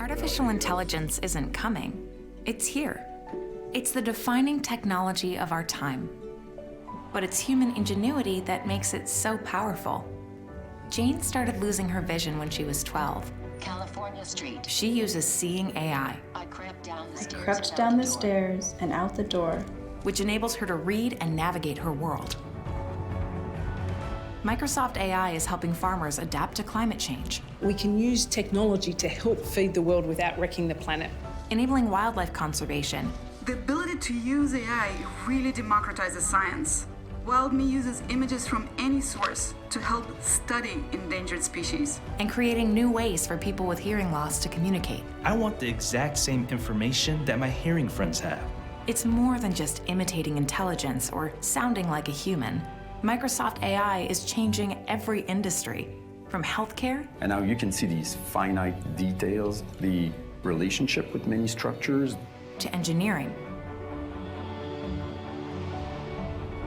Artificial intelligence isn't coming, it's here. It's the defining technology of our time. But it's human ingenuity that makes it so powerful. Jane started losing her vision when she was 12. California Street. She uses Seeing AI, I crept down the stairs and out the door, which enables her to read and navigate her world. Microsoft AI is helping farmers adapt to climate change, We can use technology to help feed the world without wrecking the planet. enabling wildlife conservation, The ability to use AI really democratizes science. WildMe uses images from any source to help study endangered species. and creating new ways for people with hearing loss to communicate. I want the exact same information that my hearing friends have. It's more than just imitating intelligence or sounding like a human. Microsoft AI is changing every industry, from healthcare And now you can see these finite details, the relationship with many structures. to engineering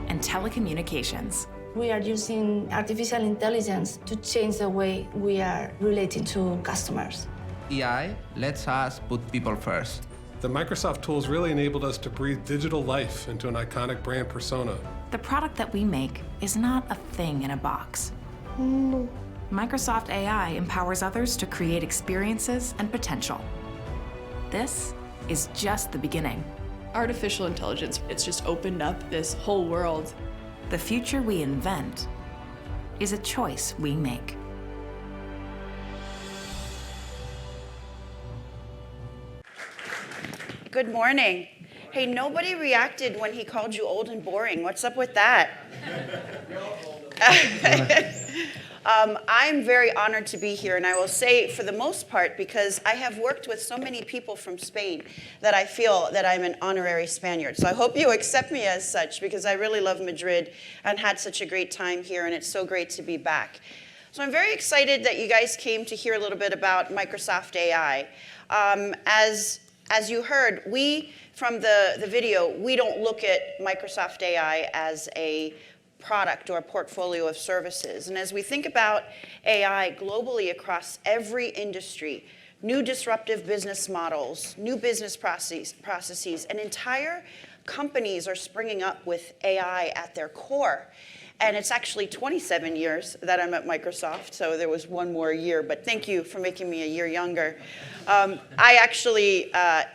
and telecommunications. We are using artificial intelligence to change the way we are relating to customers. AI lets us put people first. The Microsoft tools really enabled us to breathe digital life into an iconic brand persona. The product that we make is not a thing in a box. Microsoft AI empowers others to create experiences and potential. This is just the beginning. Artificial intelligence, it's just opened up this whole world. The future we invent is a choice we make. Good morning. Hey, nobody reacted when he called you old and boring. What's up with that? I'm very honored to be here, and I will say for the most part, because I have worked with so many people from Spain that I feel that I'm an honorary Spaniard. So I hope you accept me as such, because I really love Madrid and had such a great time here, and it's so great to be back. So I'm very excited that you guys came to hear a little bit about Microsoft AI. As you heard, from the video, we don't look at Microsoft AI as a product or a portfolio of services. And as we think about AI globally across every industry, new disruptive business models, new business processes, and entire companies are springing up with AI at their core. And it's actually 27 years that I'm at Microsoft, so there was one more year, but thank you for making me a year younger.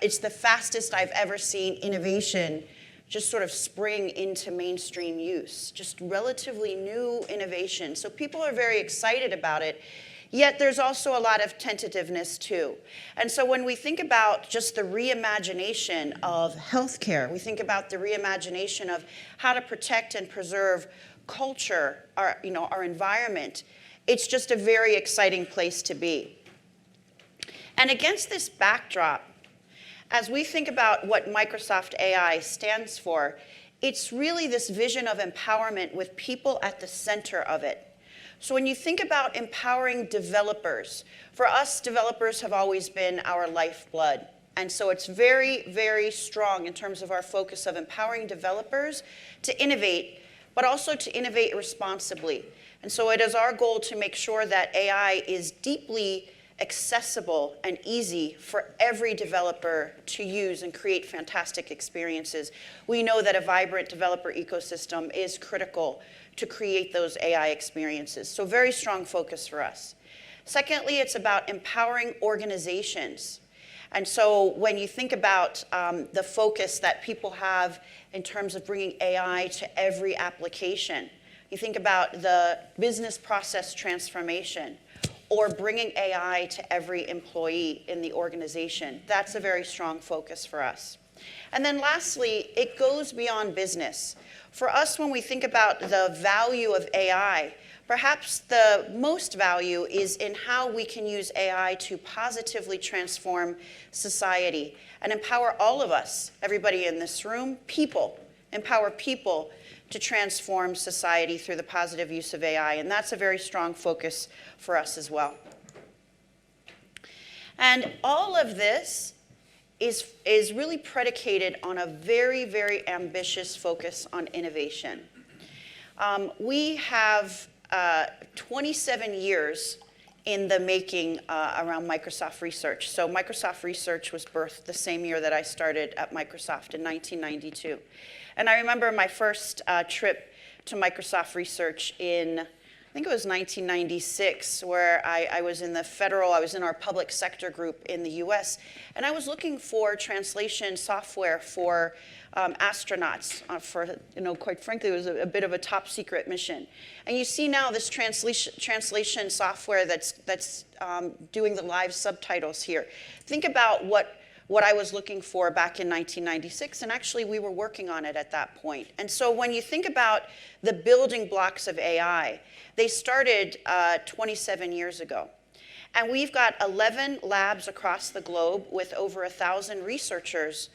It's the fastest I've ever seen innovation just sort of spring into mainstream use, just relatively new innovation. So people are very excited about it, yet there's also a lot of tentativeness too. And so when we think about just the reimagination of healthcare, we think about the reimagination of how to protect and preserve culture, our environment, it's just a very exciting place to be. And against this backdrop, as we think about what Microsoft AI stands for, it's really this vision of empowerment with people at the center of it. So when you think about empowering developers, for us, developers have always been our lifeblood. And so it's very, very strong in terms of our focus of empowering developers to innovate, but also to innovate responsibly. And so it is our goal to make sure that AI is deeply accessible and easy for every developer to use and create fantastic experiences. We know that a vibrant developer ecosystem is critical to create those AI experiences. So very strong focus for us. Secondly, it's about empowering organizations. And so when you think about the focus that people have in terms of bringing AI to every application, you think about the business process transformation, or bringing AI to every employee in the organization. That's a very strong focus for us. And then lastly, it goes beyond business. For us, when we think about the value of AI, perhaps the most value is in how we can use AI to positively transform society and empower all of us, everybody in this room, empower people to transform society through the positive use of AI, and that's a very strong focus for us as well. And all of this is really predicated on a very, very ambitious focus on innovation. We have 27 years in the making around Microsoft Research. So Microsoft Research was birthed the same year that I started at Microsoft in 1992. And I remember my first trip to Microsoft Research in, I think it was 1996, where I was in our public sector group in the US, and I was looking for translation software for astronauts for, quite frankly, it was a bit of a top secret mission. And you see now this translation software that's doing the live subtitles here. Think about what I was looking for back in 1996, and actually we were working on it at that point. And so when you think about the building blocks of AI, they started 27 years ago. And we've got 11 labs across the globe with over 1,000 researchers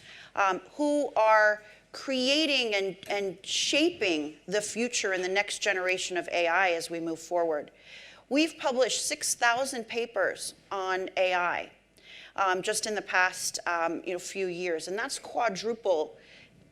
who are creating and shaping the future and the next generation of AI as we move forward. We've published 6,000 papers on AI just in the past few years, and that's quadruple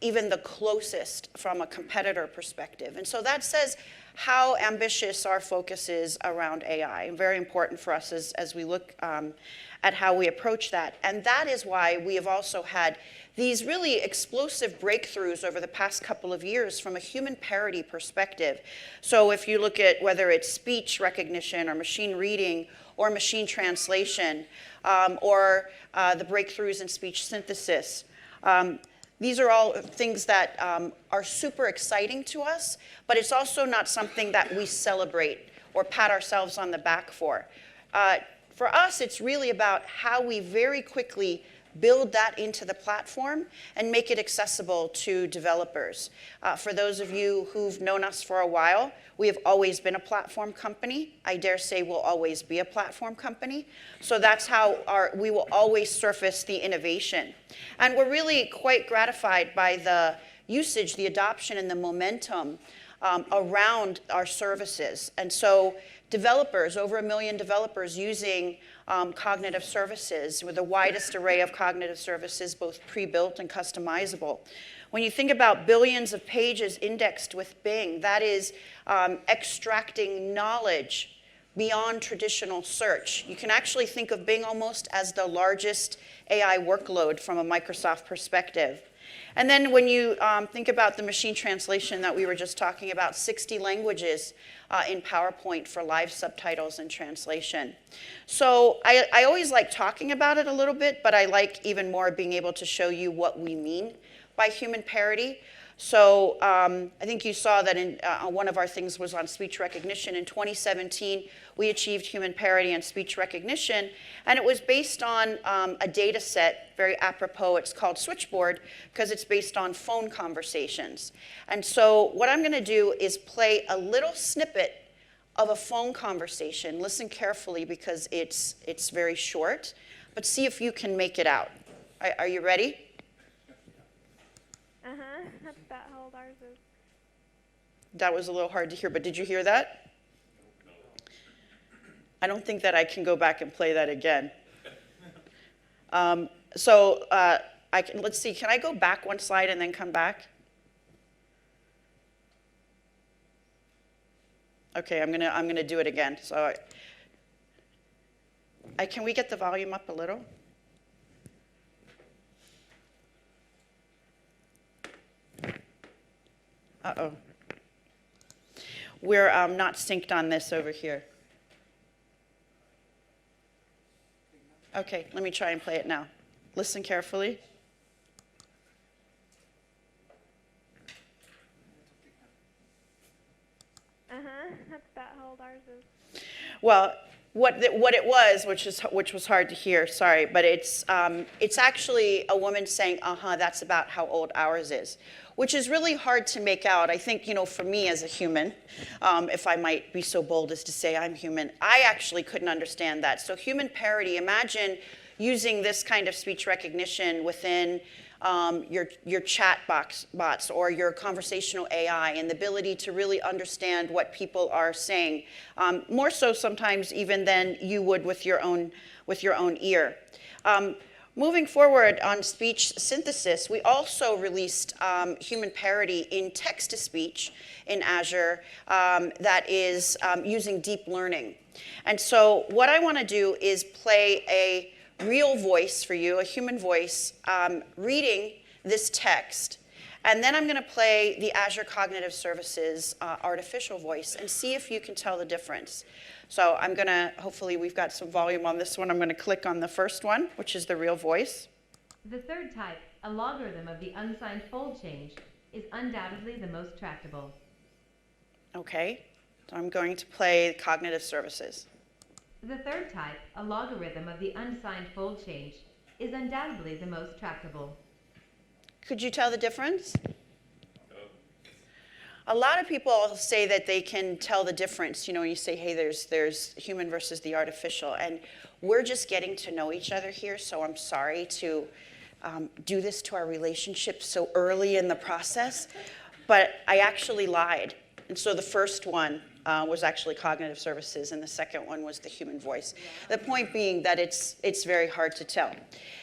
even the closest from a competitor perspective. And so that says how ambitious our focus is around AI, and very important for us as we look at how we approach that. And that is why we have also had these really explosive breakthroughs over the past couple of years from a human parity perspective. So if you look at whether it's speech recognition or machine reading or machine translation or the breakthroughs in speech synthesis, these are all things that are super exciting to us, but it's also not something that we celebrate or pat ourselves on the back for. For us, it's really about how we very quickly build that into the platform and make it accessible to developers. For those of you who've known us for a while, we have always been a platform company. I dare say we'll always be a platform company. So that's how we will always surface the innovation. And we're really quite gratified by the usage, the adoption, and the momentum around our services. And so developers, over 1 million developers using cognitive services with the widest array of cognitive services, both pre-built and customizable. When you think about billions of pages indexed with Bing, that is extracting knowledge beyond traditional search. You can actually think of Bing almost as the largest AI workload from a Microsoft perspective. And then when you think about the machine translation that we were just talking about, 60 languages in PowerPoint for live subtitles and translation. So I always like talking about it a little bit, but I like even more being able to show you what we mean by human parity. So I think you saw that in one of our things was on speech recognition. In 2017, we achieved human parity in speech recognition, and it was based on a data set, very apropos, it's called Switchboard, because it's based on phone conversations. And so what I'm gonna do is play a little snippet of a phone conversation. Listen carefully because it's very short, but see if you can make it out. Are you ready? That's about how old ours is. That was a little hard to hear, but did you hear that? I don't think that I can go back and play that again. Let's see, can I go back one slide and then come back? Okay, I'm gonna do it again. So can we get the volume up a little? Uh-oh. We're not synced on this over here. Okay, let me try and play it now. Listen carefully. That's about how old ours is. Well, what it was, which was hard to hear, sorry, but it's actually a woman saying, that's about how old ours is, which is really hard to make out. I think, for me as a human, if I might be so bold as to say I'm human, I actually couldn't understand that. So human parity, imagine using this kind of speech recognition within your chat bots or your conversational AI, and the ability to really understand what people are saying, more so sometimes even than you would with your own ear. Moving forward on speech synthesis, we also released human parity in text-to-speech in Azure that is using deep learning. And so what I want to do is play a real voice for you, a human voice, reading this text. And then I'm going to play the Azure Cognitive Services artificial voice and see if you can tell the difference. So I'm going to, hopefully we've got some volume on this one. I'm going to click on the first one, which is the real voice. The third type, a logarithm of the unsigned fold change, is undoubtedly the most tractable. Okay, so I'm going to play Cognitive Services. The third type, a logarithm of the unsigned fold change, is undoubtedly the most tractable. Could you tell the difference? A lot of people say that they can tell the difference. You know, you say, hey, there's human versus the artificial. And we're just getting to know each other here, so I'm sorry to do this to our relationship so early in the process. But I actually lied. And so the first one was actually Cognitive Services, and the second one was the human voice. The point being that it's very hard to tell.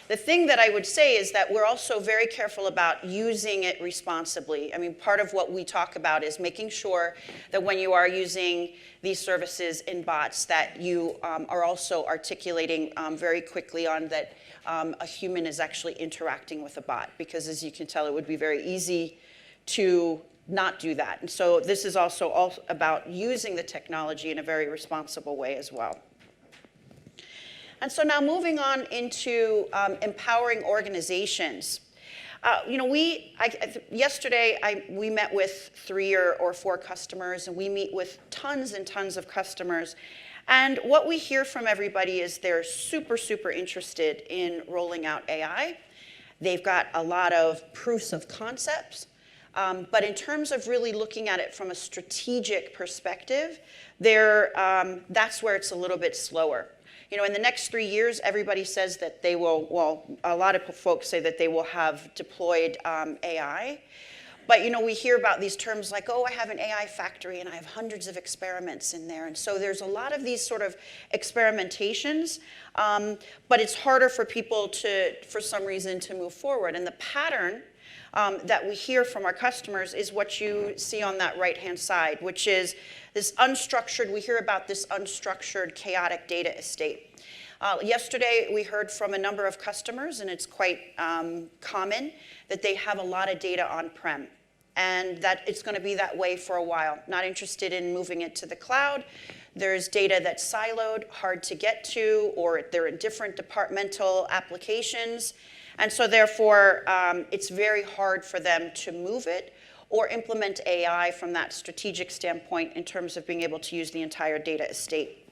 The thing that I would say is that we're also very careful about using it responsibly. I mean, part of what we talk about is making sure that when you are using these services in bots, that you are also articulating very quickly on that a human is actually interacting with a bot. Because as you can tell, it would be very easy to not do that. And so this is also all about using the technology in a very responsible way as well. And so now moving on into empowering organizations. You know, yesterday we met with 3 or 4 customers, and we meet with tons and tons of customers. And what we hear from everybody is they're super, super interested in rolling out AI. They've got a lot of proofs of concepts. But in terms of really looking at it from a strategic perspective, that's where it's a little bit slower. You know, in the next 3 years, everybody says that they will, well, a lot of folks say that they will have deployed AI. But, you know, we hear about these terms like, oh, I have an AI factory and I have hundreds of experiments in there. And so there's a lot of these sort of experimentations, but it's harder for people for some reason, to move forward. And the pattern that we hear from our customers is what you see on that right-hand side, which is this unstructured, we hear about this unstructured, chaotic data estate. Yesterday, we heard from a number of customers, and it's quite common, that they have a lot of data on-prem, and that it's going to be that way for a while. Not interested in moving it to the cloud. There's data that's siloed, hard to get to, or they're in different departmental applications. And so therefore, it's very hard for them to move it or implement AI from that strategic standpoint in terms of being able to use the entire data estate.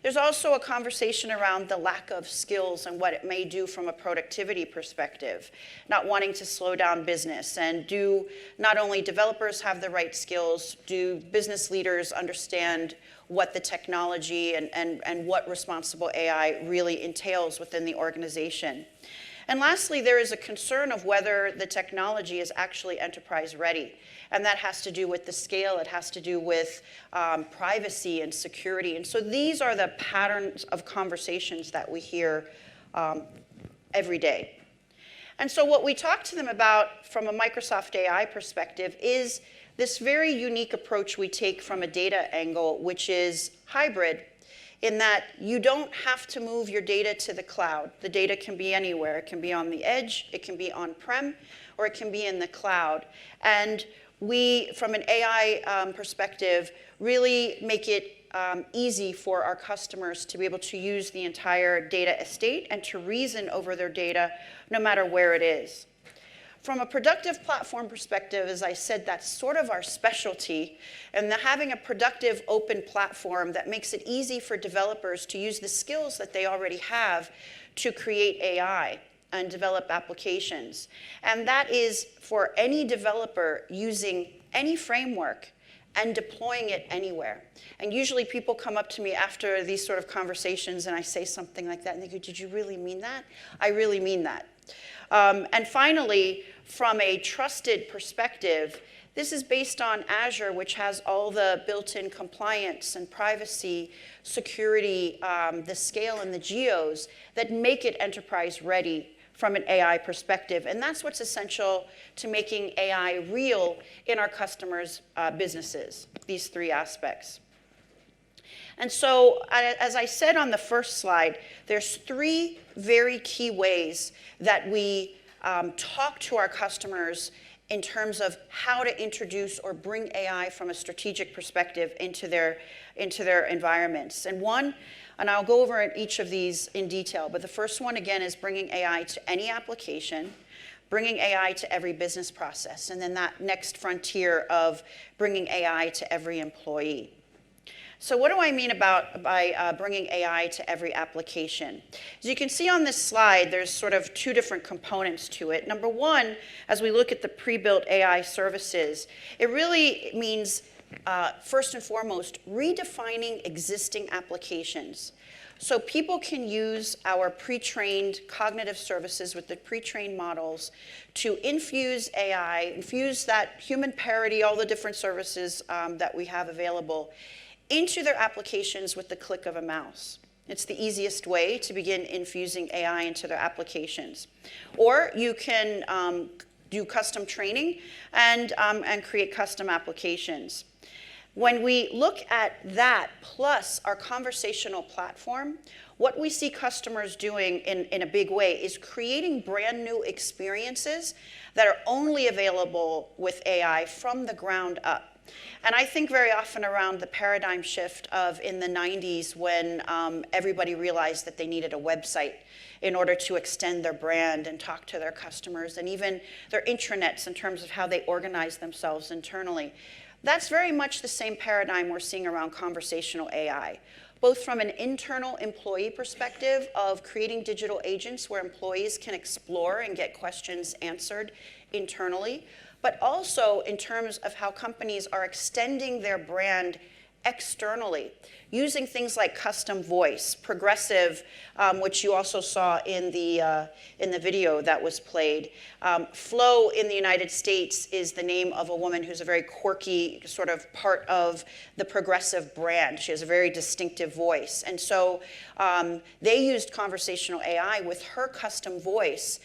There's also a conversation around the lack of skills and what it may do from a productivity perspective, not wanting to slow down business. And do not only developers have the right skills, do business leaders understand what the technology and what responsible AI really entails within the organization. And lastly, there is a concern of whether the technology is actually enterprise ready. And that has to do with the scale. It has to do with privacy and security. And so these are the patterns of conversations that we hear every day. And so what we talk to them about from a Microsoft AI perspective is this very unique approach we take from a data angle, which is hybrid, in that you don't have to move your data to the cloud. The data can be anywhere. It can be on the edge, it can be on-prem, or it can be in the cloud. And we, from an AI perspective, really make it easy for our customers to be able to use the entire data estate and to reason over their data no matter where it is. From a productive platform perspective, as I said, that's sort of our specialty. And having a productive open platform that makes it easy for developers to use the skills that they already have to create AI and develop applications. And that is for any developer using any framework and deploying it anywhere. And usually people come up to me after these sort of conversations and I say something like that and they go, did you really mean that? I really mean that. And finally, from a trusted perspective, this is based on Azure, which has all the built-in compliance and privacy, security, the scale and the geos that make it enterprise ready from an AI perspective. And that's what's essential to making AI real in our customers' businesses, these three aspects. And so, as I said on the first slide, there's three very key ways that we talk to our customers in terms of how to introduce or bring AI from a strategic perspective into their environments. And I'll go over each of these in detail, but the first one, again, is bringing AI to any application, bringing AI to every business process, and then that next frontier of bringing AI to every employee. So what do I mean by bringing AI to every application? As you can see on this slide, there's sort of two different components to it. Number one, as we look at the pre-built AI services, it really means, first and foremost, redefining existing applications. So people can use our pre-trained cognitive services with the pre-trained models to infuse AI, infuse that human parity, all the different services that we have available, into their applications with the click of a mouse. It's the easiest way to begin infusing AI into their applications. Or you can do custom training and create custom applications. When we look at that plus our conversational platform, what we see customers doing in a big way is creating brand new experiences that are only available with AI from the ground up. And I think very often around the paradigm shift of in the 90s when everybody realized that they needed a website in order to extend their brand and talk to their customers, and even their intranets in terms of how they organize themselves internally. That's very much the same paradigm we're seeing around conversational AI, both from an internal employee perspective of creating digital agents where employees can explore and get questions answered internally, but also in terms of how companies are extending their brand externally, using things like custom voice, progressive, which you also saw in the video that was played. Flo in the United States is the name of a woman who's a very quirky sort of part of the progressive brand. She has a very distinctive voice. And so they used conversational AI with her custom voice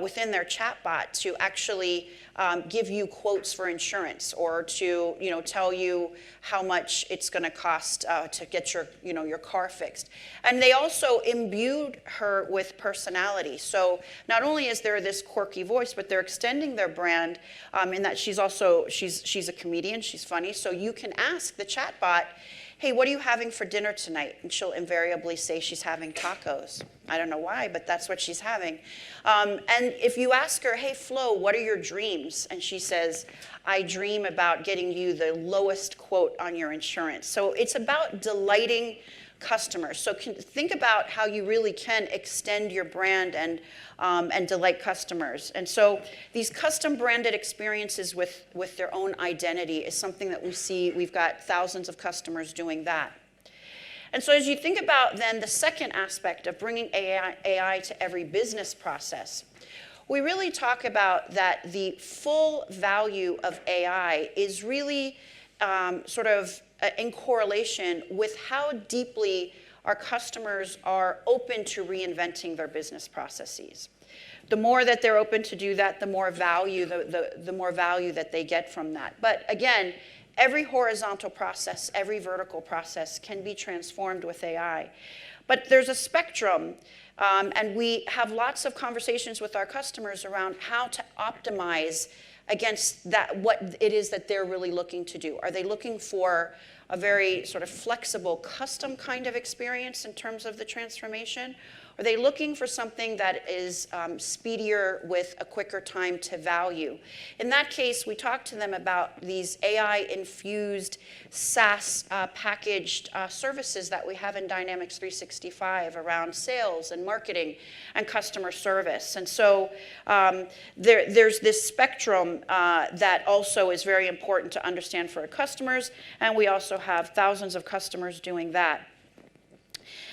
within their chatbot to actually give you quotes for insurance, or to tell you how much it's going to cost to get your car fixed. And they also imbued her with personality. So not only is there this quirky voice, but they're extending their brand in that she's a comedian. She's funny. So you can ask the chatbot, hey, what are you having for dinner tonight? And she'll invariably say she's having tacos. I don't know why, but that's what she's having. And if you ask her, hey, Flo, what are your dreams? And she says, I dream about getting you the lowest quote on your insurance. So it's about delighting customers. So think about how you really can extend your brand and delight customers. And so these custom branded experiences with their own identity is something that we see. We've got thousands of customers doing that. And so as you think about then the second aspect of bringing AI to every business process, we really talk about that the full value of AI is really sort of in correlation with how deeply our customers are open to reinventing their business processes. The more that they're open to do that, the more value that they get from that. But again, every horizontal process, every vertical process can be transformed with AI. But there's a spectrum, and we have lots of conversations with our customers around how to optimize against that, what it is that they're really looking to do. Are they looking for a very sort of flexible, custom kind of experience in terms of the transformation? Are they looking for something that is speedier with a quicker time to value? In that case, we talked to them about these AI-infused SaaS packaged services that we have in Dynamics 365 around sales and marketing and customer service. And so there's this spectrum that also is very important to understand for our customers, and we also have thousands of customers doing that.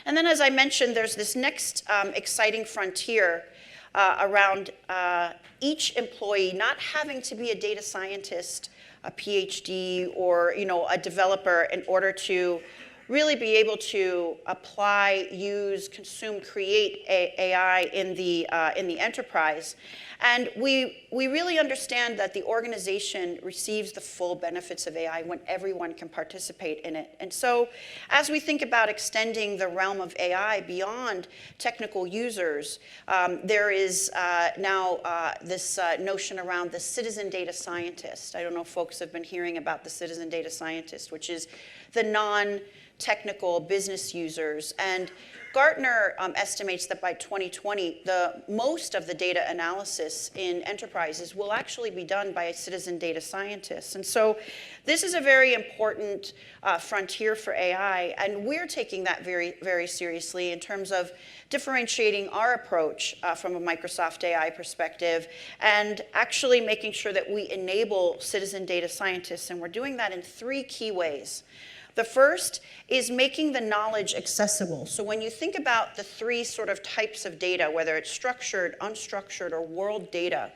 And then, as I mentioned, there's this next exciting frontier around each employee not having to be a data scientist, a PhD, or a developer in order to really be able to apply, use, consume, create AI in the enterprise. And we really understand that the organization receives the full benefits of AI when everyone can participate in it. And so as we think about extending the realm of AI beyond technical users, there is now this notion around the citizen data scientist. I don't know if folks have been hearing about the citizen data scientist, which is the non-technical business users. And Gartner estimates that by 2020, most of the data analysis in enterprises will actually be done by citizen data scientists. And so this is a very important frontier for AI, and we're taking that very, very seriously in terms of differentiating our approach from a Microsoft AI perspective and actually making sure that we enable citizen data scientists, and we're doing that in 3 key ways. The first is making the knowledge accessible. So when you think about the 3 sort of types of data, whether it's structured, unstructured, or world data,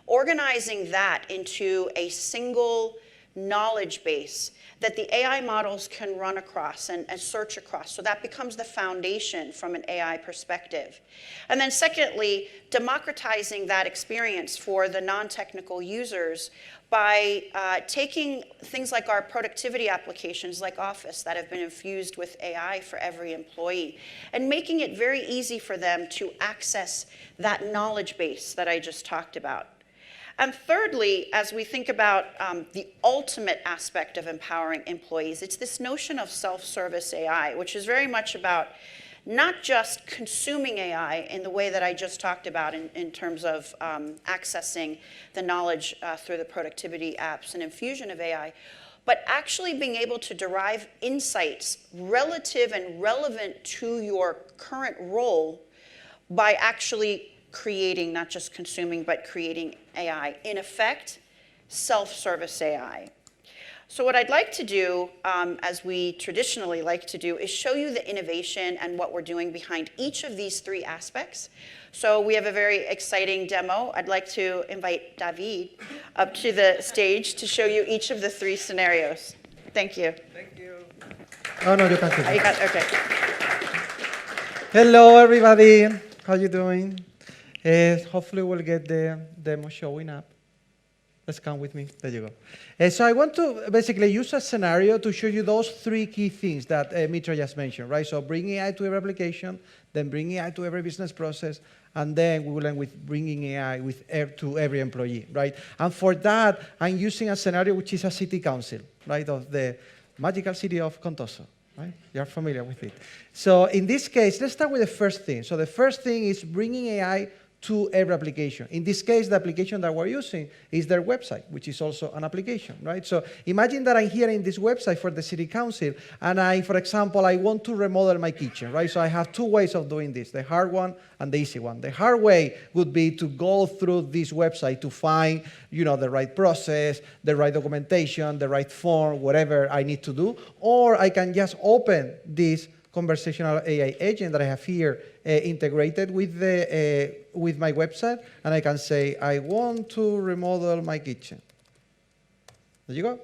organizing that into a single knowledge base that the AI models can run across and search across. So that becomes the foundation from an AI perspective. And then secondly, democratizing that experience for the non-technical users by taking things like our productivity applications like Office that have been infused with AI for every employee and making it very easy for them to access that knowledge base that I just talked about. And thirdly, as we think about the ultimate aspect of empowering employees, it's this notion of self-service AI, which is very much about not just consuming AI in the way that I just talked about in terms of accessing the knowledge through the productivity apps and infusion of AI, but actually being able to derive insights relative and relevant to your current role by actually creating, not just consuming, but creating AI. In effect, self-service AI. So what I'd like to do, as we traditionally like to do, is show you the innovation and what we're doing behind each of these 3 aspects. So we have a very exciting demo. I'd like to invite David up to the stage to show you each of the 3 scenarios. Thank you. Thank you. Oh, no, you can't. Okay. Hello, everybody. How you doing? Hopefully we'll get the demo showing up. Let's come with me. There you go. So I want to basically use a scenario to show you those 3 key things that Mitra just mentioned, right? So bringing AI to every application, then bringing AI to every business process, and then we will end with bringing AI to every employee, right? And for that, I'm using a scenario which is a city council, right, of the magical city of Contoso, right? You're familiar with it. So in this case, let's start with the first thing. So the first thing is bringing AI to every application. In this case, the application that we're using is their website, which is also an application, right? So imagine that I'm here in this website for the city council, and for example, I want to remodel my kitchen, right? So I have 2 ways of doing this, the hard one and the easy one. The hard way would be to go through this website to find, the right process, the right documentation, the right form, whatever I need to do, or I can just open this conversational AI agent that I have here integrated with my website, and I can say, I want to remodel my kitchen. There you go.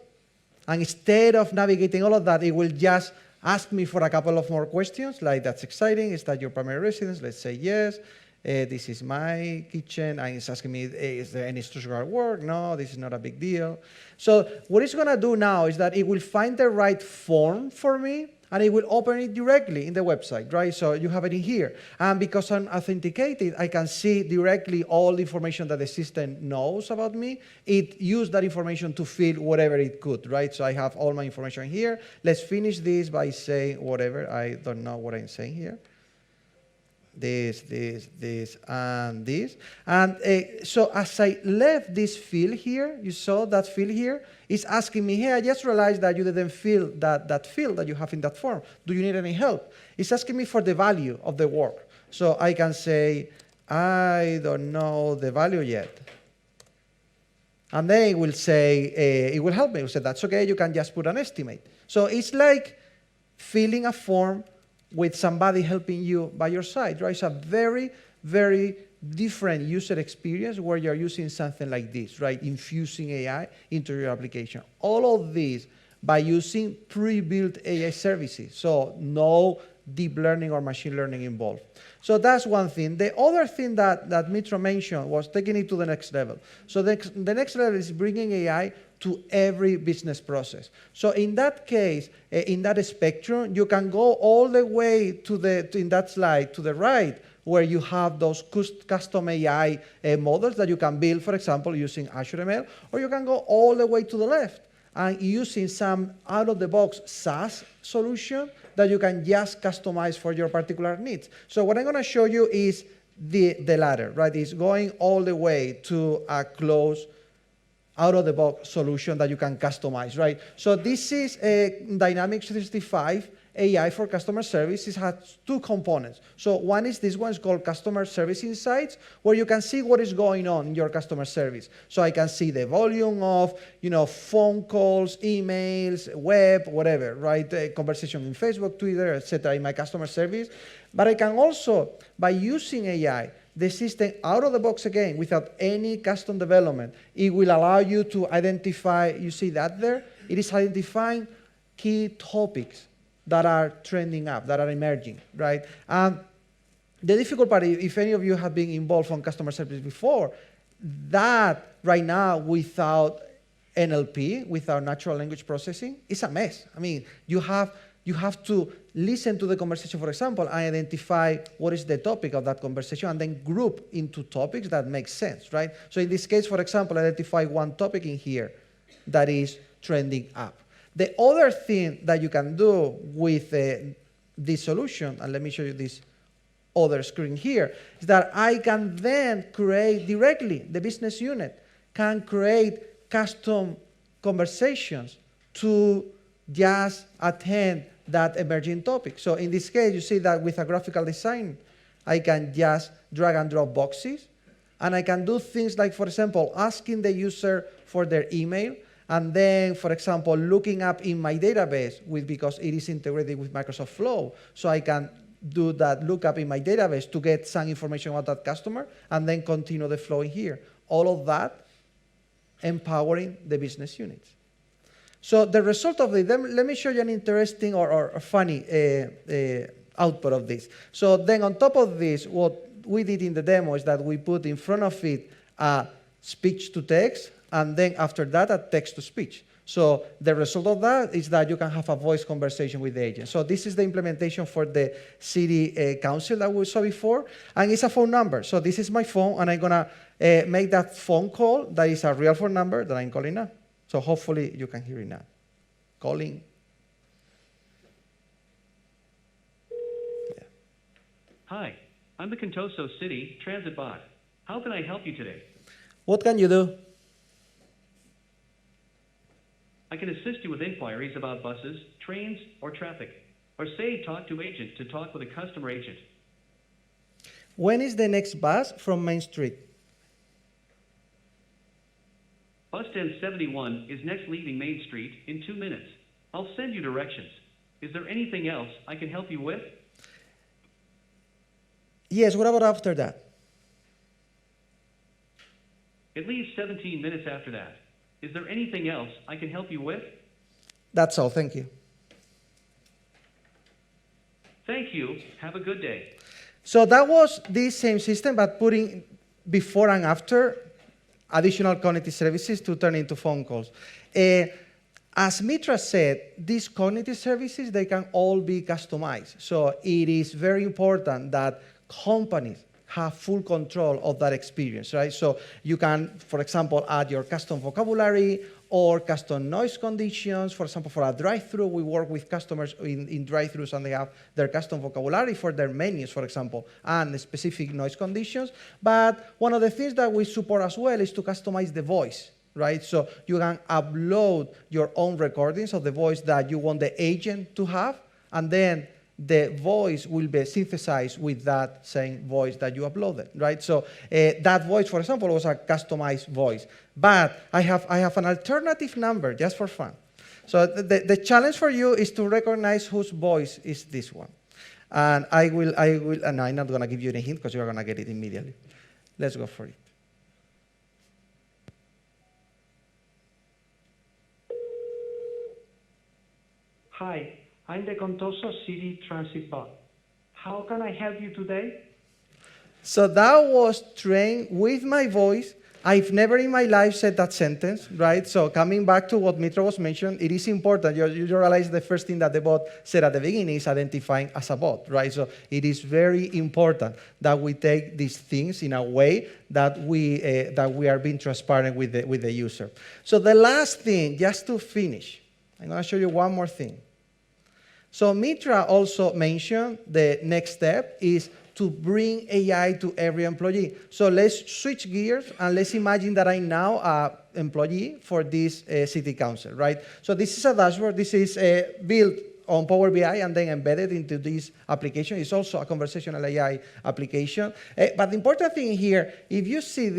And instead of navigating all of that, it will just ask me for a couple of more questions, like, that's exciting, is that your primary residence? Let's say yes. This is my kitchen, and it's asking me, is there any structural work? No, this is not a big deal. So what it's going to do now is that it will find the right form for me, and it will open it directly in the website, right? So you have it in here. And because I'm authenticated, I can see directly all the information that the system knows about me. It used that information to fill whatever it could, right? So I have all my information here. Let's finish this by saying whatever. I don't know what I'm saying here. This, and this. And so as I left this field here, you saw that field here, it's asking me, hey, I just realized that you didn't fill that field that you have in that form. Do you need any help? It's asking me for the value of the work. So I can say, I don't know the value yet. And then it will say, it will help me. It will say, that's okay, you can just put an estimate. So it's like filling a form with somebody helping you by your side, right? It's a very, very different user experience where you're using something like this, right? Infusing AI into your application. All of these by using pre-built AI services. So no deep learning or machine learning involved. So that's one thing. The other thing that Mitra mentioned was taking it to the next level. So the next level is bringing AI to every business process. So in that case, in that spectrum, you can go all the way in that slide to the right, where you have those custom AI models that you can build, for example, using Azure ML, or you can go all the way to the left and using some out-of-the-box SaaS solution that you can just customize for your particular needs. So what I'm going to show you is the latter, right? It's going all the way to a closed out-of-the-box solution that you can customize, right? So this is a Dynamics 365 AI for customer service. It has two components. So one is this one is called Customer Service Insights, where you can see what is going on in your customer service. So I can see the volume of, phone calls, emails, web, whatever, right? Conversation in Facebook, Twitter, etc. in my customer service. But I can also, by using AI, the system out of the box again, without any custom development, it will allow you to identify, you see that there? It is identifying key topics that are trending up, that are emerging, right? The difficult part, if any of you have been involved on customer service before, that right now without NLP, without natural language processing, is a mess. I mean, you have to listen to the conversation, for example, and identify what is the topic of that conversation, and then group into topics that make sense, right? So in this case, for example, identify one topic in here that is trending up. The other thing that you can do with this solution, and let me show you this other screen here, is that I can then create directly, the business unit can create custom conversations to just attend that emerging topic. So in this case, you see that with a graphical design, I can just drag and drop boxes, and I can do things like, for example, asking the user for their email, and then, for example, looking up in my database because it is integrated with Microsoft Flow. So I can do that lookup in my database to get some information about that customer and then continue the flow in here. All of that empowering the business units. So the result of it, let me show you an interesting or funny output of this. So then on top of this, what we did in the demo is that we put in front of it a speech to text, and then after that, a text-to-speech. So the result of that is that you can have a voice conversation with the agent. So this is the implementation for the city council that we saw before, and it's a phone number. So this is my phone, and I'm going to make that phone call. That is a real phone number that I'm calling now. So hopefully you can hear it now. Calling. Yeah. Hi, I'm the Contoso City Transit Bot. How can I help you today? What can you do? I can assist you with inquiries about buses, trains, or traffic. Or say, talk to agent to talk with a customer agent. When is the next bus from Main Street? Bus 1071 is next leaving Main Street in 2 minutes. I'll send you directions. Is there anything else I can help you with? Yes, what about after that? It leaves 17 minutes after that. Is there anything else I can help you with? That's all, thank you. Thank you. Have a good day. So that was this same system, but putting before and after additional cognitive services to turn into phone calls. As Mitra said, these cognitive services, they can all be customized. So it is very important that companies have full control of that experience, right? So you can, for example, add your custom vocabulary or custom noise conditions. For example, for a drive-thru, we work with customers in drive-thrus, and they have their custom vocabulary for their menus, for example, and specific noise conditions. But one of the things that we support as well is to customize the voice, right? So you can upload your own recordings of the voice that you want the agent to have, and then the voice will be synthesized with that same voice that you uploaded, right? So that voice, for example, was a customized voice. But I have an alternative number just for fun. So the challenge for you is to recognize whose voice is this one. And I will, and I'm not going to give you any hint because you're going to get it immediately. Let's go for it. Hi, I'm the Contoso City Transit Bot. How can I help you today? So that was trained with my voice. I've never in my life said that sentence, right? So coming back to what Mitra was mentioned, it is important. You realize the first thing that the bot said at the beginning is identifying as a bot, right? So it is very important that we take these things in a way that we are being transparent with the user. So the last thing, just to finish, I'm going to show you one more thing. So Mitra also mentioned the next step is to bring AI to every employee. So let's switch gears and let's imagine that I'm now an employee for this city council, right? So this is a dashboard. This is built on Power BI and then embedded into this application. It's also a conversational AI application. But the important thing here, if you see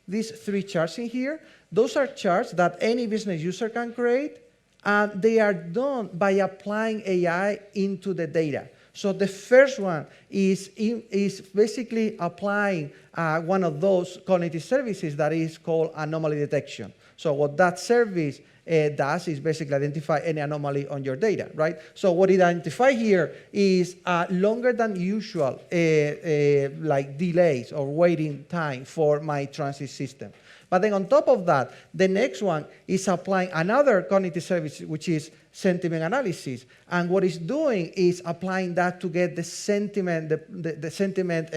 these three charts in here, those are charts that any business user can create, and they are done by applying AI into the data. So the first one is basically applying one of those cognitive services that is called anomaly detection. So what that service does is basically identify any anomaly on your data, right? So what it identifies here is longer than usual like delays or waiting time for my transit system. But then on top of that, the next one is applying another cognitive service, which is sentiment analysis. And what it's doing is applying that to get the sentiment, the sentiment,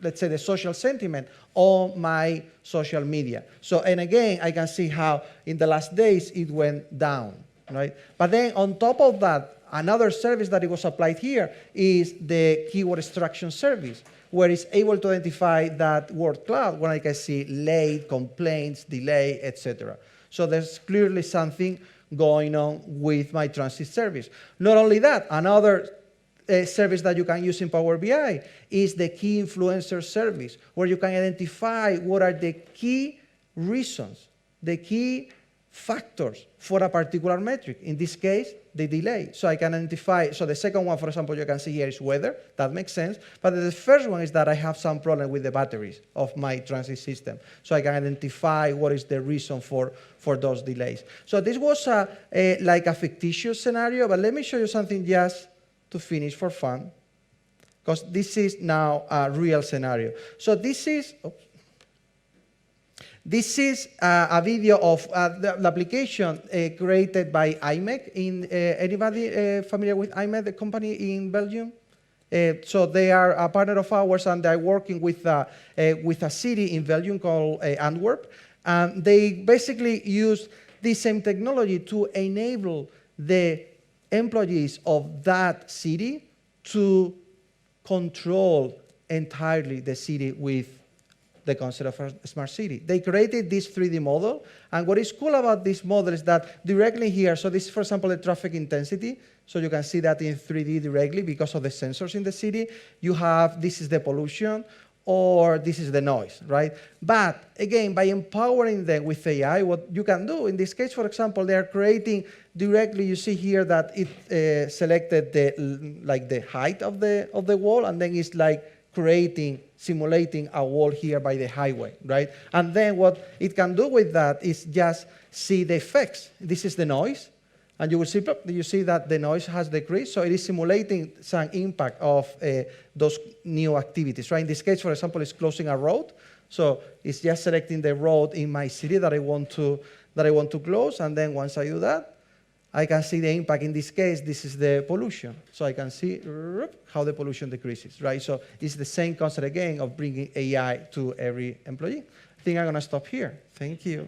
let's say the social sentiment on my social media. So, and again, I can see how in the last days it went down, right? But then on top of that, another service that it was applied here is the keyword extraction service, where it's able to identify that word cloud when I can see late, complaints, delay, etc. So there's clearly something going on with my transit service. Not only that, another service that you can use in Power BI is the key influencer service, where you can identify what are the key reasons, the key factors for a particular metric. In this case, the delay. So I can identify, so the second one, for example, you can see here is weather. That makes sense. But the first one is that I have some problem with the batteries of my transit system. So I can identify what is the reason for those delays. So this was like a fictitious scenario, but let me show you something just to finish for fun, because this is now a real scenario. So this is, a video of the application created by IMEC. Anybody familiar with IMEC, the company in Belgium? So they are a partner of ours, and they're working with a city in Belgium called Antwerp. And they basically use the same technology to enable the employees of that city to control entirely the city with the concept of a smart city. They created this 3D model, and what is cool about this model is that directly here, so this is, for example, the traffic intensity, so you can see that in 3D directly because of the sensors in the city. You have, this is the pollution, or this is the noise, right? But again, by empowering them with AI, what you can do, in this case, for example, they are creating directly, you see here that it selected the height of the wall, and then it's like simulating a wall here by the highway, right? And then what it can do with that is just see the effects. This is the noise, and you will see that the noise has decreased, so it is simulating some impact of those new activities, right? In this case, for example, it's closing a road, so it's just selecting the road in my city that I want to close, and then once I do that, I can see the impact. In this case, this is the pollution. So I can see how the pollution decreases, right? So it's the same concept again of bringing AI to every employee. I think I'm going to stop here. Thank you.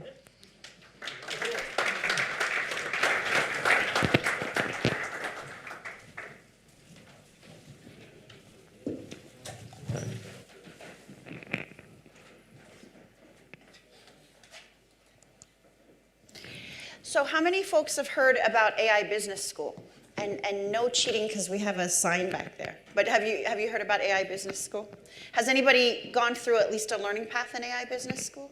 So how many folks have heard about AI Business School? And no cheating, because we have a sign back there. But have you heard about AI Business School? Has anybody gone through at least a learning path in AI Business School?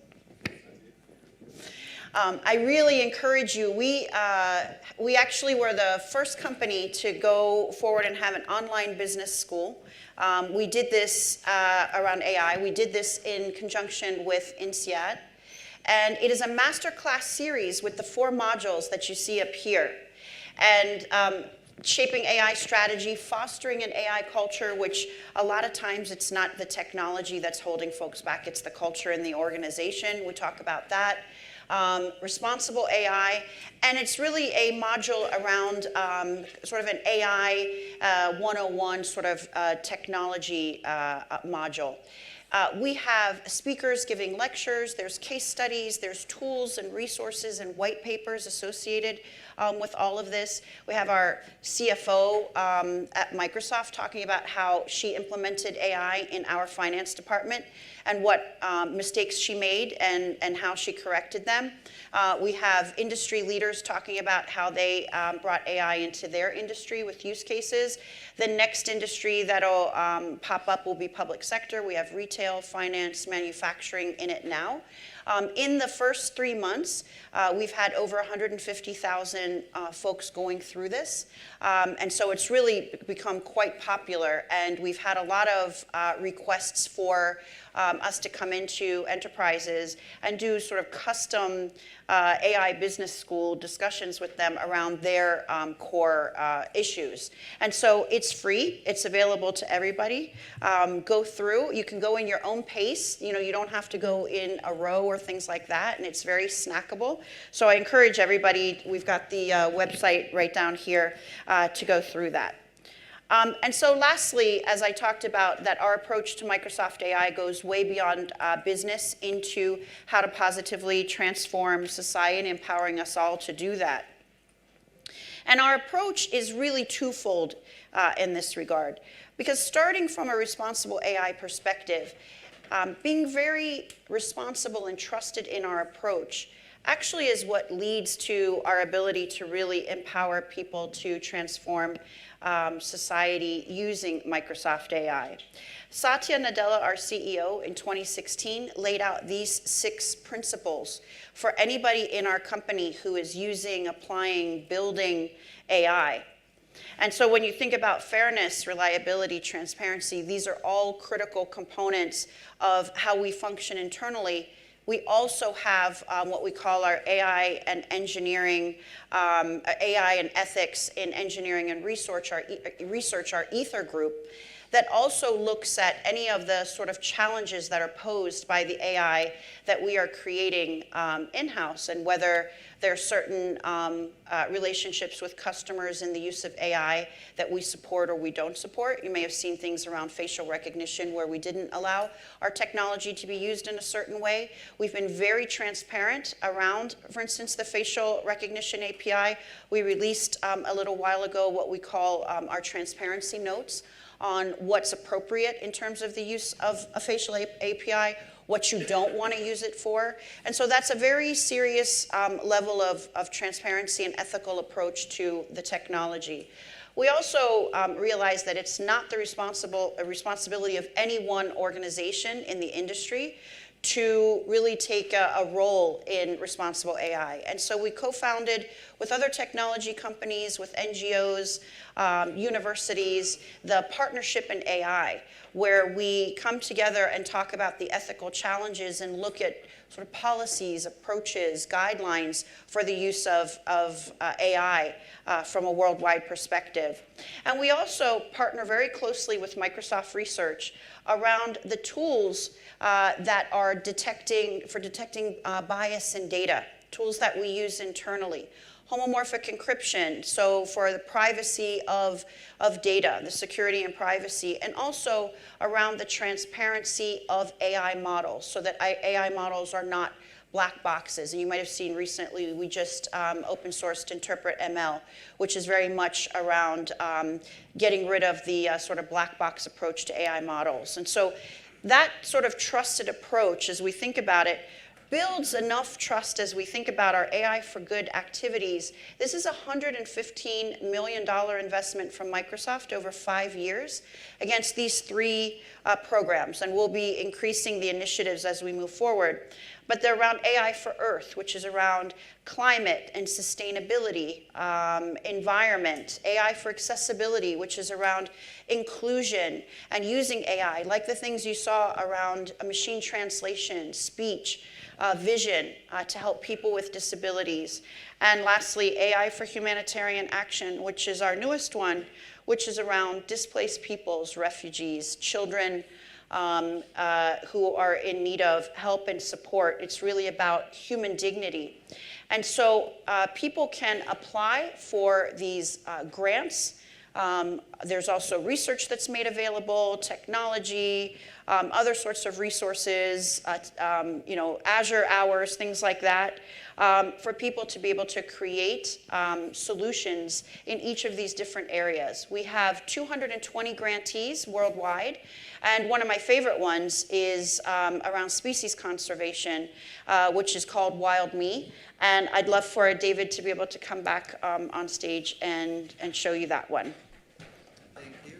I really encourage you. We actually were the first company to go forward and have an online business school. We did this around AI. We did this in conjunction with INSEAD. And it is a masterclass series with the 4 modules that you see up here. And shaping AI strategy, fostering an AI culture, which a lot of times it's not the technology that's holding folks back, it's the culture in the organization. We talk about that. Responsible AI, and it's really a module around sort of an AI 101 sort of technology module. We have speakers giving lectures, there's case studies, there's tools and resources and white papers associated with all of this. We have our CFO at Microsoft talking about how she implemented AI in our finance department and what mistakes she made and how she corrected them. We have industry leaders talking about how they brought AI into their industry with use cases. The next industry that'll pop up will be public sector. We have retail, finance, manufacturing in it now. In the first 3 months, we've had over 150,000 folks going through this. And so it's really become quite popular. And we've had a lot of requests for us to come into enterprises and do sort of custom AI business school discussions with them around their core issues. And so it's free. It's available to everybody. Go through. You can go in your own pace. You know, you don't have to go in a row or things like that. And it's very snackable. So I encourage everybody. We've got the website right down here to go through that. And so lastly, as I talked about, that our approach to Microsoft AI goes way beyond business into how to positively transform society, empowering us all to do that. And our approach is really twofold in this regard. Because starting from a responsible AI perspective, being very responsible and trusted in our approach actually is what leads to our ability to really empower people to transform society using Microsoft AI. Satya Nadella, our CEO, in 2016 laid out these 6 principles for anybody in our company who is using, applying, building AI. And so when you think about fairness, reliability, transparency, these are all critical components of how we function internally. We also have what we call our AI and engineering, AI and ethics in engineering and research, our Ether group, that also looks at any of the sort of challenges that are posed by the AI that we are creating in-house, and whether there are certain relationships with customers in the use of AI that we support or we don't support. You may have seen things around facial recognition where we didn't allow our technology to be used in a certain way. We've been very transparent around, for instance, the facial recognition API. We released a little while ago what we call our transparency notes on what's appropriate in terms of the use of a facial API, what you don't want to use it for. And so that's a very serious level of transparency and ethical approach to the technology. We also realize that it's not the responsibility of any one organization in the industry to really take a role in responsible AI. And so we co-founded with other technology companies, with NGOs, universities, the Partnership in AI, where we come together and talk about the ethical challenges and look at sort of policies, approaches, guidelines for the use of AI from a worldwide perspective. And we also partner very closely with Microsoft Research around the tools that are detecting bias in data, tools that we use internally. Homomorphic encryption, so for the privacy of data, the security and privacy, and also around the transparency of AI models, so that AI models are not black boxes. And you might have seen recently, we just open sourced Interpret ML, which is very much around getting rid of the sort of black box approach to AI models. And so that sort of trusted approach, as we think about it, builds enough trust as we think about our AI for good activities. This is a $115 million investment from Microsoft over 5 years against these 3 programs, and we'll be increasing the initiatives as we move forward. But they're around AI for Earth, which is around climate and sustainability, environment, AI for accessibility, which is around inclusion and using AI, like the things you saw around machine translation, speech, vision to help people with disabilities. And lastly, AI for Humanitarian Action, which is our newest one, which is around displaced peoples, refugees, children who are in need of help and support. It's really about human dignity. And so people can apply for these grants. There's also research that's made available, technology, other sorts of resources, Azure hours, things like that, for people to be able to create solutions in each of these different areas. We have 220 grantees worldwide, and one of my favorite ones is around species conservation, which is called Wild Me. And I'd love for David to be able to come back on stage and show you that one. Thank you.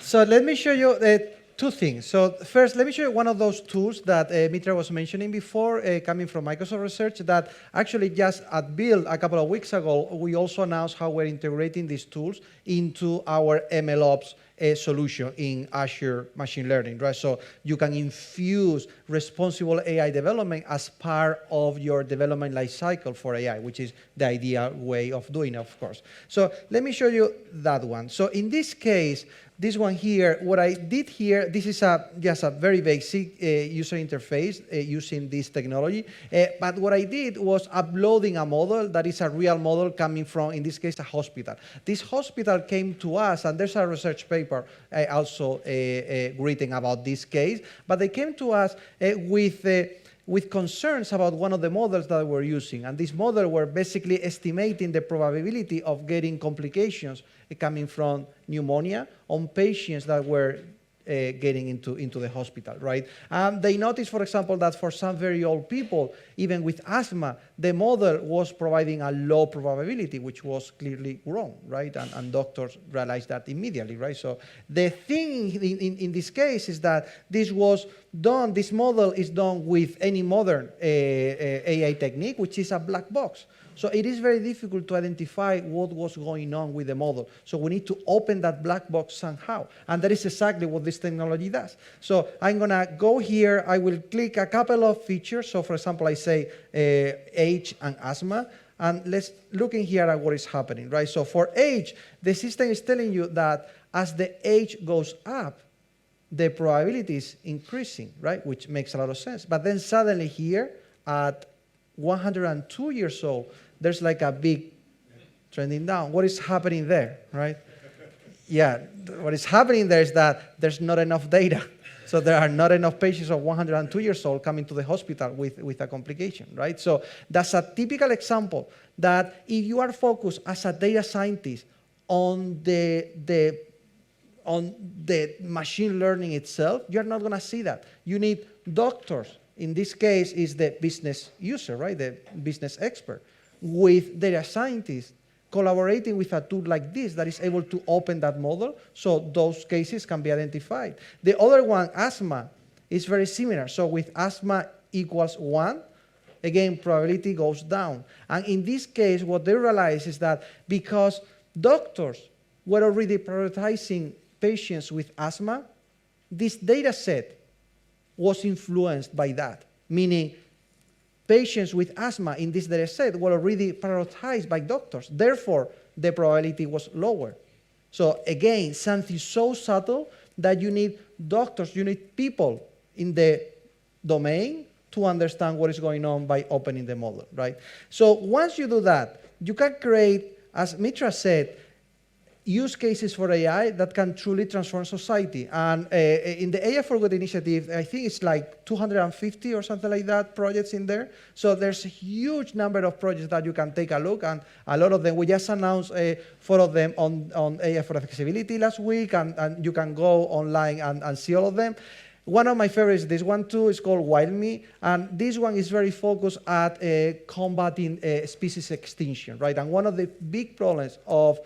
So let me show you two things. So first, let me show you one of those tools that Mitra was mentioning before, coming from Microsoft Research, that actually just at Build a couple of weeks ago, we also announced how we're integrating these tools into our MLOps solution in Azure Machine Learning, right? So you can infuse responsible AI development as part of your development lifecycle for AI, which is the ideal way of doing it, of course. So let me show you that one. So in this case, this one here, what I did here, this is just a very basic user interface using this technology. But what I did was uploading a model that is a real model coming from, in this case, a hospital. This hospital came to us, and there's a research paper also written about this case. But they came to us with concerns about one of the models that we're using. And this model were basically estimating the probability of getting complications coming from pneumonia on patients that were getting into the hospital, right? They noticed, for example, that for some very old people, even with asthma, the model was providing a low probability, which was clearly wrong, right? And doctors realized that immediately, right? So the thing in this case is that this model is done with any modern AI technique, which is a black box. So it is very difficult to identify what was going on with the model. So we need to open that black box somehow. And that is exactly what this technology does. So I'm going to go here. I will click a couple of features. So for example, I say age and asthma. And let's look in here at what is happening, right? So for age, the system is telling you that as the age goes up, the probability is increasing, right? Which makes a lot of sense. But then suddenly here at 102 years old, there's like a big trending down. What is happening there, right? Yeah, what is happening there is that there's not enough data. So there are not enough patients of 102 years old coming to the hospital with a complication, right? So that's a typical example that if you are focused as a data scientist on the machine learning itself, you're not going to see that. You need doctors. In this case, is the business user, right? The business expert, with data scientists collaborating with a tool like this that is able to open that model so those cases can be identified. The other one, asthma, is very similar. So with asthma equals 1, again, probability goes down. And in this case, what they realize is that because doctors were already prioritizing patients with asthma, this data set was influenced by that, meaning patients with asthma in this data set were already prioritized by doctors. Therefore, the probability was lower. So again, something so subtle that you need doctors, you need people in the domain to understand what is going on by opening the model, right? So once you do that, you can create, as Mitra said, use cases for AI that can truly transform society. And in the AI for Good initiative, I think it's like 250 or something like that projects in there. So there's a huge number of projects that you can take a look, and a lot of them, we just announced 4 of them on AI for Accessibility last week, and you can go online and see all of them. One of my favorites, this one too, is called Wild Me, and this one is very focused at combating species extinction, right? And one of the big problems of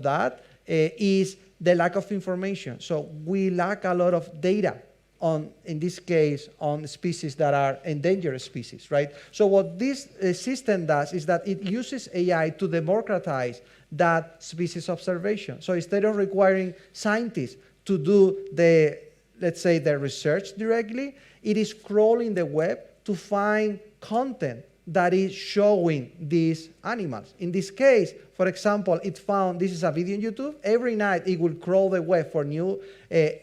that is the lack of information. So we lack a lot of data on, in this case, on species that are endangered species, right? So what this system does is that it uses AI to democratize that species observation. So instead of requiring scientists to do the, let's say, the research directly, it is crawling the web to find content that is showing these animals. In this case, for example, it found, this is a video on YouTube. Every night it will crawl the web for new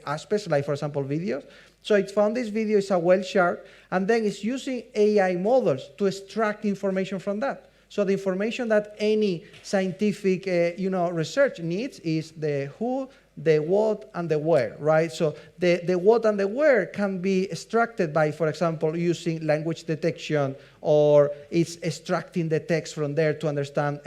aspects, like for example, videos. So it found this video is a whale shark, and then it's using AI models to extract information from that. So the information that any scientific research needs is the who, the what, and the where, right? So the what and the where can be extracted by, for example, using language detection, or it's extracting the text from there to understand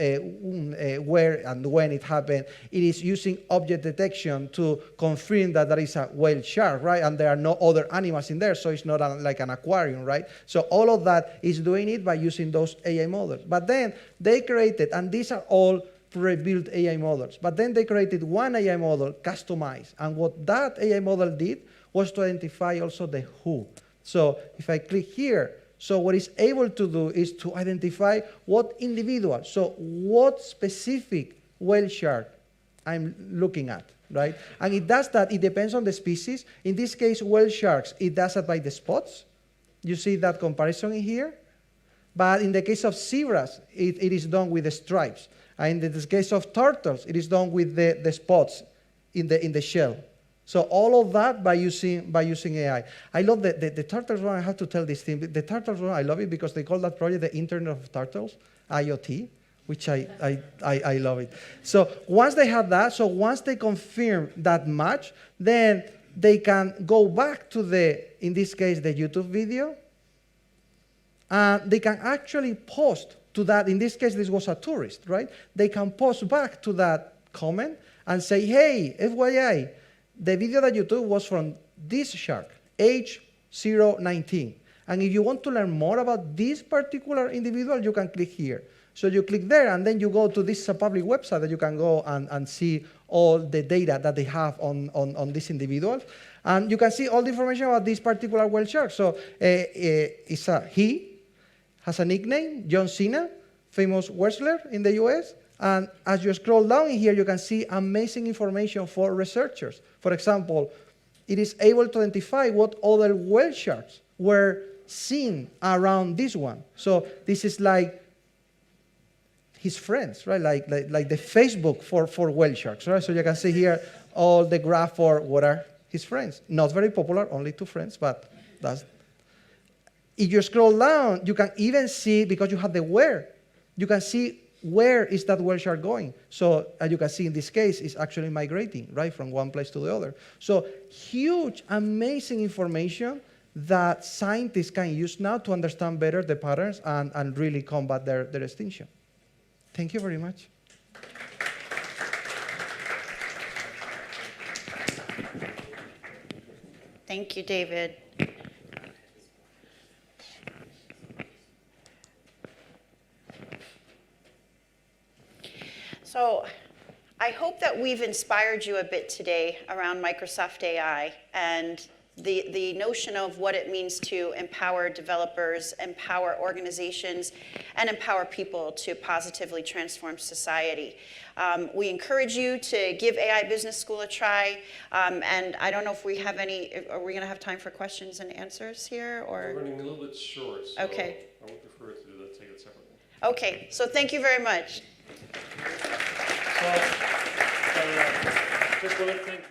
where and when it happened. It is using object detection to confirm that there is a whale shark, right? And there are no other animals in there, so it's not like an aquarium, right? So all of that is doing it by using those AI models. But then they created, and these are all pre-built AI models. But then they created one AI model customized. And what that AI model did was to identify also the who. So if I click here, so what it's able to do is to identify what individual, so what specific whale shark I'm looking at, right? And it does that, it depends on the species. In this case, whale sharks, it does that by the spots. You see that comparison in here? But in the case of zebras, it is done with the stripes. And in the case of turtles, it is done with the spots in the shell. So all of that by using AI. I love the turtles one. I have to tell this thing. The turtles one, I love it because they call that project the Internet of Turtles, IoT, which I love it. So once they have that, so once they confirm that match, then they can go back to in this case, the YouTube video. They can actually post to that. In this case, this was a tourist, right? They can post back to that comment and say, hey, FYI, the video that you took was from this shark, H019. And if you want to learn more about this particular individual, you can click here. So you click there, and then you go to this public website that you can go and see all the data that they have on this individual. And you can see all the information about this particular whale shark. So he has a nickname, John Cena, famous wrestler in the US. And as you scroll down in here, you can see amazing information for researchers. For example, it is able to identify what other whale sharks were seen around this one. So this is like his friends, right? Like the Facebook for whale sharks, right? So you can see here all the graph for what are his friends. Not very popular, only 2 friends, but that's. If you scroll down, you can even see, because you have the where, you can see where is that whale shark going. So as you can see in this case, it's actually migrating, right, from one place to the other. So huge, amazing information that scientists can use now to understand better the patterns and really combat their extinction. Thank you very much. Thank you, David. So I hope that we've inspired you a bit today around Microsoft AI and the notion of what it means to empower developers, empower organizations, and empower people to positively transform society. We encourage you to give AI Business School a try. And I don't know if we have are we going to have time for questions and answers here? Or? We're running a little bit short, so okay. I would prefer to do that, take it separately. Okay, so thank you very much. Just want to thank